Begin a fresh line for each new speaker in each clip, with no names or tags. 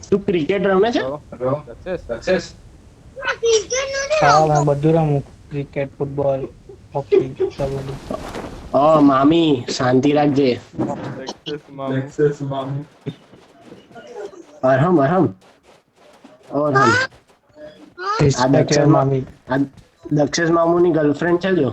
તું ક્રિકેટ રમે છે?
હેલો સક્સેસ
હા મેં બધું રમું ક્રિકેટ ફૂટબોલ હોકી બધું.
ઓ મામી શાંતિ રાખજે.
સક્સેસ મામુ
અરહમ અરહમ ઓરહમ આ
રિસ્પેક્ટ યોર
દક્ષેશમાં
મામી.
આ દક્ષેશ મામુની ગર્લફ્રેન્ડ છે જો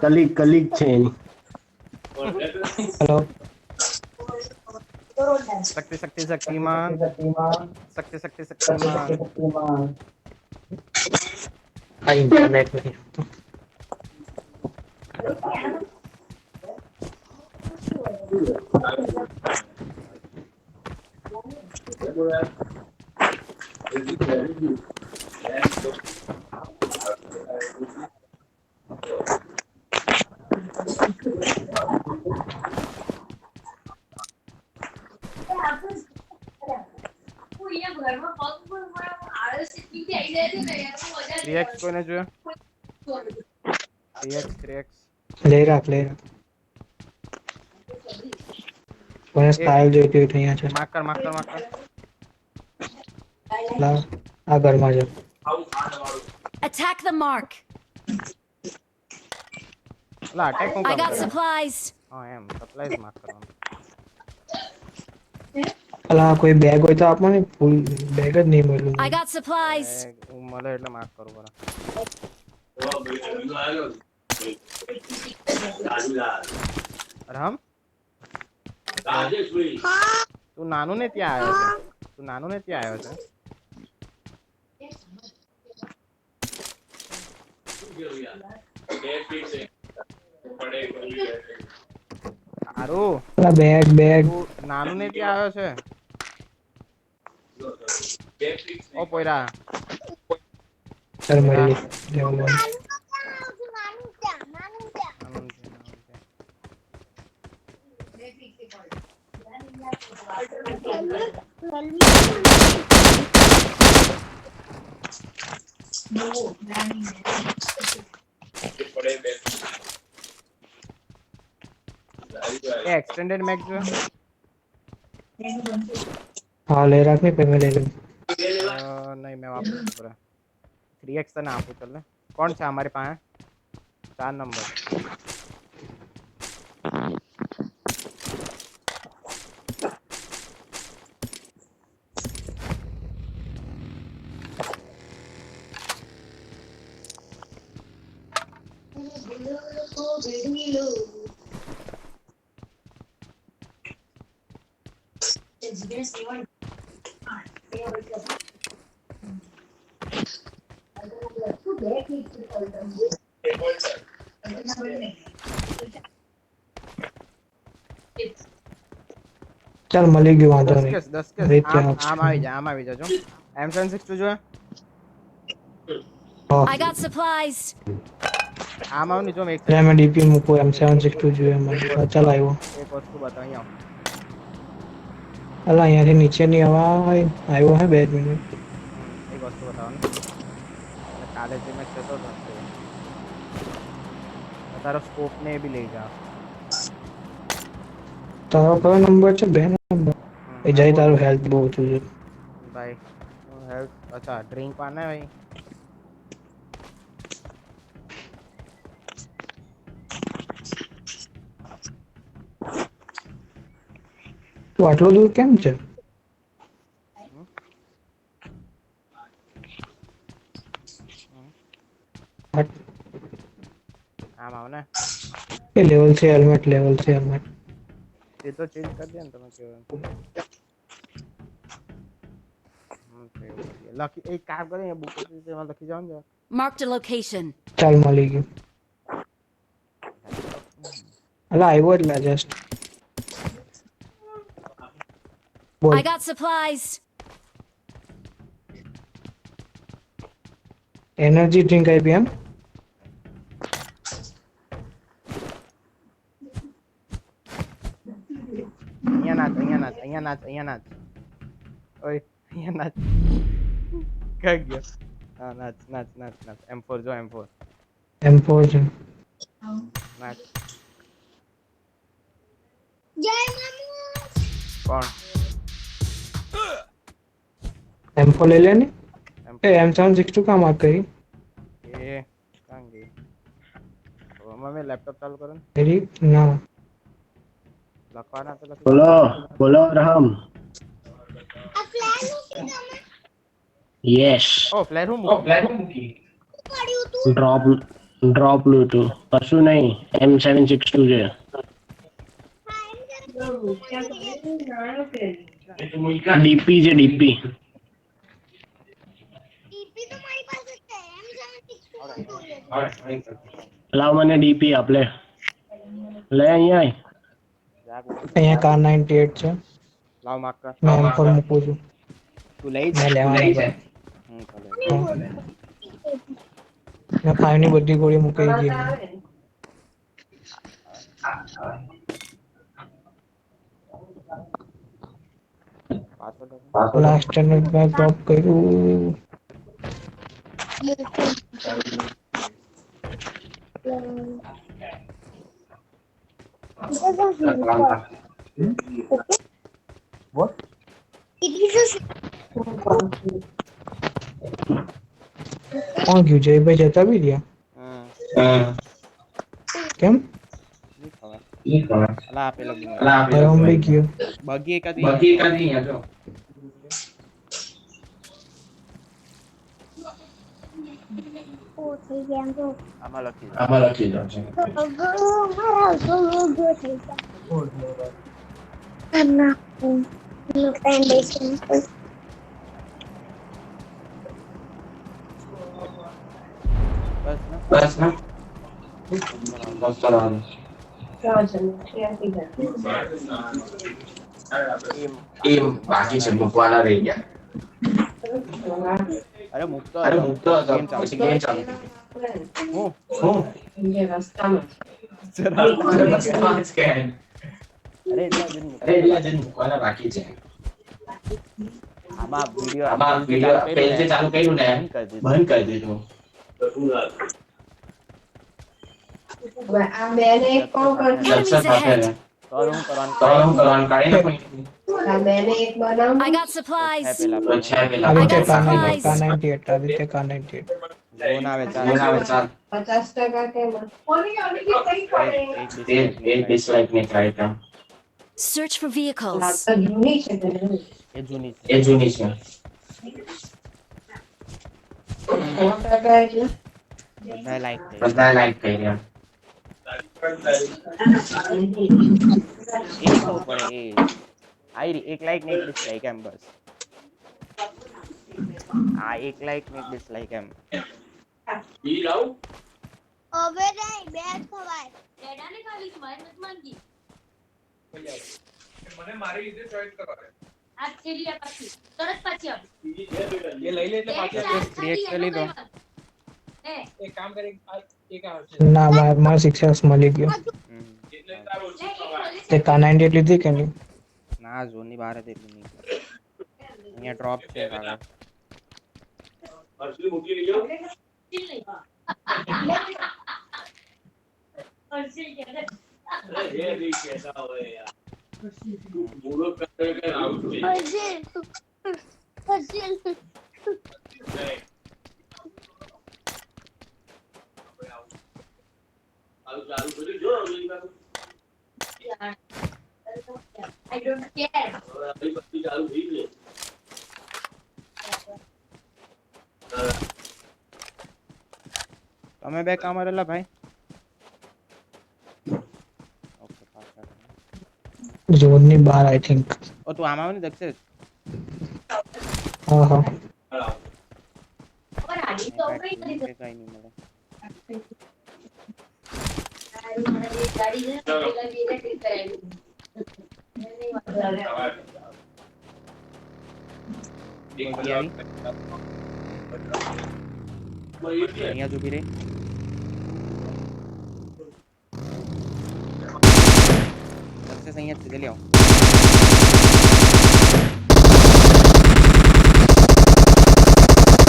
કલીગ કલીગ છે એની.
હેલો
શક્તિમાન શક્તિમાન
આ ઇન્ટરનેટ નહીં.
ક્રિએક્સ કોઈને જોયો? ક્રિએક્સ
લે રાખ કોને
એ
સ્ટાઇલ જોઈતી હોય તો અહીંયા છે.
માકર
લાવ આ ઘરમાં છે.
Attack the mark.
અલા અટેક હું
I
કામ
got
કરે?
supplies.
હા એમ સપ્લાઈઝ માર્ક કરવાનું.
અલા કોઈ બેગ હોય તો આપો ને ફૂલ બેગ જ નહીં મળ્યું
I
મને.
got supplies.
હું મળે એટલે માર્ક કરું બરા. અરહમ તું નાનું ને ત્યાં આવ્યો છે. સારું
અલા બેગ
તું નાનું ને ત્યાં આવ્યો છે. ઓ પોયરા
ચાલ મળી લેવલ 1.
એ એક્સટેન્ડેડ મેગ જો
હા લે રાખ ને પેમે લે લે.
નહીં મેં વાપરું છું બરા. 3x તને આપું ચાલ ને. કોણ છે અમારી પાસે? 4 નંબર.
ચાલ મળી ગયું વાંધો નહીં.
10 કેસ આમ આવી જાજો. M762 જો
I got supplies.
આમ આવ ની જો એક
લે મેં ડીપી મૂકો M762 જોઈએ મને. ચાલ આવ્યો.
એક વસ્તુ બતાવ અહીંયા
અલા અહીંયાથી નીચેની અવાજ આવ્યો હે 2 મિનિટ.
એક વસ્તુ બતાવો ને. કાલે જે મેચ થતો હતો તારો સ્કોપ ને એ બી લઈ જા.
તારો કયો નંબર છે? 2 નંબર. એ જાય તારું હેલ્થ બહુ ઓછું છે
ભાઈ હેલ્થ. અચ્છા ડ્રિંક પાને ભાઈ.
તું આટલો દૂર કેમ છે?
આમ આવ ને.
એ લેવલ 3 હેલ્મેટ
એ તો ચેન્જ કરી દે ને તમે કેવું લખી એક કામ કરીને બુક એમાં લખી જાવ ને.
Marked a location.
ચાલ મળી ગયું. અલા આવ્યો એટલે જસ્ટ બોલ.
I got supplies.
Energy drink આપી એમ?
અહીંયા નાચ ઓય અહીંયા નાચ કઈ ગયો. હા નાચ M4 જો
M4 છે.
નાચ.
જય મામુ.
કોણ
M4 ले लेने
એમ
ए M762 का मार्क करी
એ કાંગ ગઈ મમ્મી લેપટોપ ચાલુ કરો ને
मेरी ना
લખવાના તો લખી
બોલો બોલો રહમ યસ
ઓ ફ્લેર હું મૂકી
ડ્રોપ નું હતું કશું નહીં M762 છે ડીપી છે ડીપી લાવ મને ડીપી આપ લે લે અહીંયા આય.
જાગ
અહીંયા કાર 98 છે
લાવ માક કર
मैं M4 મૂકું છું
તું લઈ
मैं
જા
લેવાનો છે
હું ચાલે
मैं 5 ની બધી ગોળી મૂકી દીધી
પાછો
લાસ્ટ ટાઈમ મેં ડ્રોપ કર્યું કોણ ગયું જયભાઈ જતા બી રહ્યા કેમ
અલા પેલો
પરમ બી ગયો
બગી કદી જો આમાં લખી દો બસ ના
એમ બાકી છે મૂકવાના રહી ગયા
અરે મૂકતો
હતો
ગેમ ચાલુ
પછી ગેમ ચાલુ
હું અરે
એટલા જણ મૂકવાના બાકી છે
આમાં
આમાં વિડિયો પહેલેથી ચાલુ કર્યું ને બંધ કરી દીધું
આ બેને એક કોણ કરતું
સક્સેસ આપે ને
તો હું કરવાનું
તો હું કરવાનું કાઢી નાખો
આ બેને એક બનાવ
I got supplies.
પછી પેલા
Aditya
I got supplies.
Car 98 Aditya car 98
phone આવે
ચાલ
ચાલ
50% કેમ
એ ડિસલાઈક નહીં થાય તો
Search for vehicles.
આ તો જૂની છે ને
એ જૂની છે
એ જૂની છે
100% એટલે
બધા લાઈક થઈ
બધા લાઈક કરી રહ્યા
એ ખબર પડે એ આઈ એક લાઈક ને એક ડિસલાઈક એમ બસ આ એક લાઈક ને એક ડિસલાઈક એમ
હવે નહીં બે ખવાય
ડેડાને ખાવી છે મારે નથી માંગી
મને મારી રીતે ચોઈસ કરવા
આ છેલી આ પછી તરત પાછી આવ
એ લઈ લે એટલે પાછી આપે.
ક્રિએટ કરી લીધો
એ
એક કામ કરે એક આવશે
ના મારા 6 મળી ગયો
એટલે તારો ઓછું ખવાય.
તે કાર 98 લીધી કે નહીં
ના ઝોનની બહાર જ એટલી નહીં અહીંયા ડ્રોપ છે આગળ
અર્શલી મૂકી લઈ જાઓ
ચીલ નહીં અર્શિલ કે
અરે ये भी कैसा होए यार पूरा करके के आउट हुई
હજી હજી
આઉ ચાલુ કરી જો અગલી વાર
આઈ ડોન્ટ કેર
હવે આપણી બત્તી ચાલુ થઈ ગઈ
તમે બે કામ કરેલા ભાઈ ઓકે પાછા
ઝોનની બહાર આઈ થિંક
ઓ તું આમાં આવ ને દક્ષેશ
હા હા
પર આડી તો કઈ કરી
કઈ નહીં મળે
ગાડી ને પેલા બીને ઠીક કરાવી નહીં
બગી આવી અહીંયા જ ઊભી રહી દક્ષેશ અહીંયા જ છે જલ્દી આવો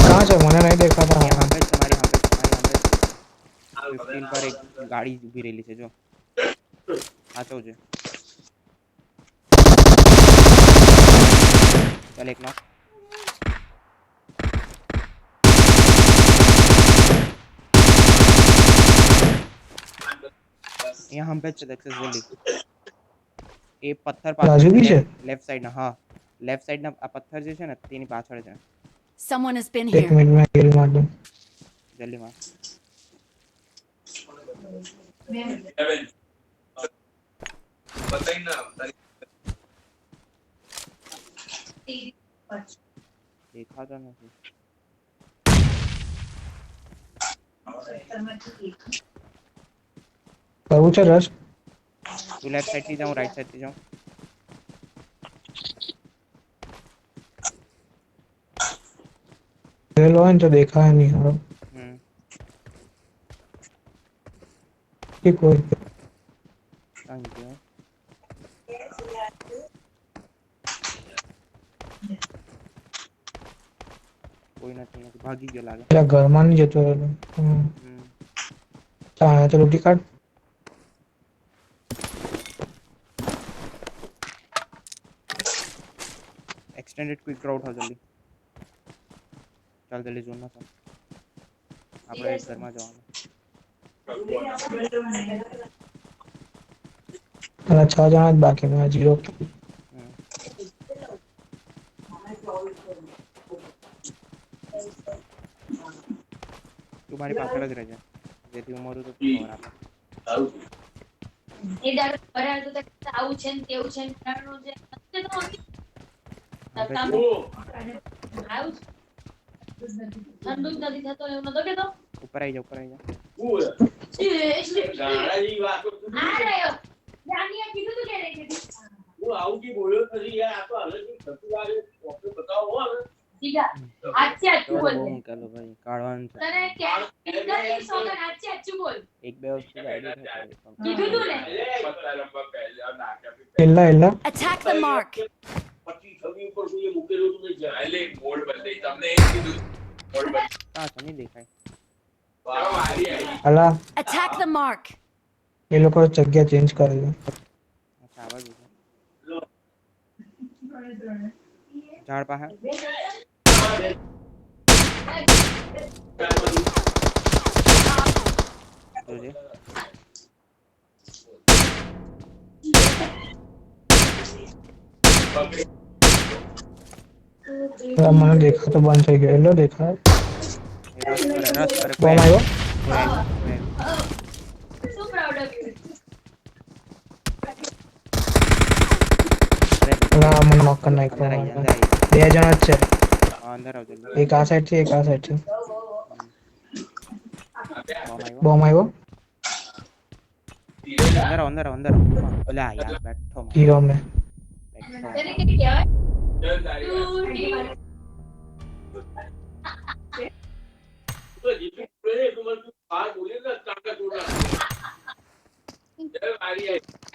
कहाँ છે મને નહીં દેખાતા
અહીંયા સાંભળે છે મારી સાંભળે 15 પર એક ગાડી ઊભી રહેલી છે જો સાચો છે चल एक नॉक यहाँ हम पे देख जल्दी એ પથ્થર
બાજુ બી છે
લેફ્ટ સાઈડ ના હા લેફ્ટ સાઈડ ના આ પથ્થર જે છે ને તેની પાછળ છે
Someone has been
એક
here.
મિનિટ માં હિલ માર દઉં
જલ્દી માં
बताई ना
દેખાતો નથી
કરવું છે રશ
તું લેફ્ટ સાઈડ થી જાઉં રાઈટ સાઈડ થી જાઉં
રેલ હોય ને તો દેખાય નહીં હવે ઠીક હોય
થેન્ક યુ કોઈ નથી ભાગી ગયો લાગે
પેલા ઘરમાં નહીં જતો રહેલો ત્યાં તો લૂંટી કાઢ
एक्सटेंडेड क्विक ड्रॉ उठाओ जल्दी चल जल्दी जोन में चल આપણે એક ઘરમાં જવાનું
અને 6 જણા જ બાકી મેં 0
તું મારી પાછળ જ રહેજે જેથી હું મરું તો તું ખબર આપે
એ દાડો ભરાય તો આવું છે ને તેવું છે ને ફલાણું છે તો આવું ઠંડુ જ નથી થતો એવું નતો કેતો
ઉપર આવી જા
ગાળાની વાતો
આ રહ્યો જાનિયા કીધું તું કે રે
હું આવું કી બોલ્યો નથી યાર આ તો હવે થતું લાગે ઓકે બતાવો હો હવે
સીધા આચે આચું બોલ
હું કાલો ભાઈ કાઢવાનું છે
તને કે ઇન્ટરનેટ સોગન આચે આચું બોલ
એક બે વસ્તુ આઈડી થાય
કીધું તું ને
પત્તા રંબા પહેલા નાકા
એલા એલા
Attack the mark.
25 છબી ઉપર કોઈ મૂકેલું તું નહીં જાય એટલે મોડ બદલાઈ તમને એ કીધું મોડ બદલાઈ
હા તો નહીં દેખાય
વાહ મારી આવી
અલા
Attack the mark.
એ લોકો જગ્યા ચેન્જ કરે છે
અચ્છા આવા જ ઝાડ પાસે જોજે
મને દેખાતો બંધ થઈ ગયો એલો દેખાય
રસ કરે
બોમ્બ આવ્યો
શું પ્રાઉડ ઓફ યુ
અલા મને નોક કરી નાખ્યો બે જણા જ છે
અંદર આવ જલ્દી
એક આ સાઈડ થી એક આ સાઈડ થી
બોમ્બ આવ્યો
બોમ્બ આવ્યો
અંદર ઓલા યાર બેઠો
હીરો મે
તેને કે કહેવાય
ચલ તારી તો જીતું બોલે તું મને બાર બોલે ને તાકા તોડા ચલ મારી આવી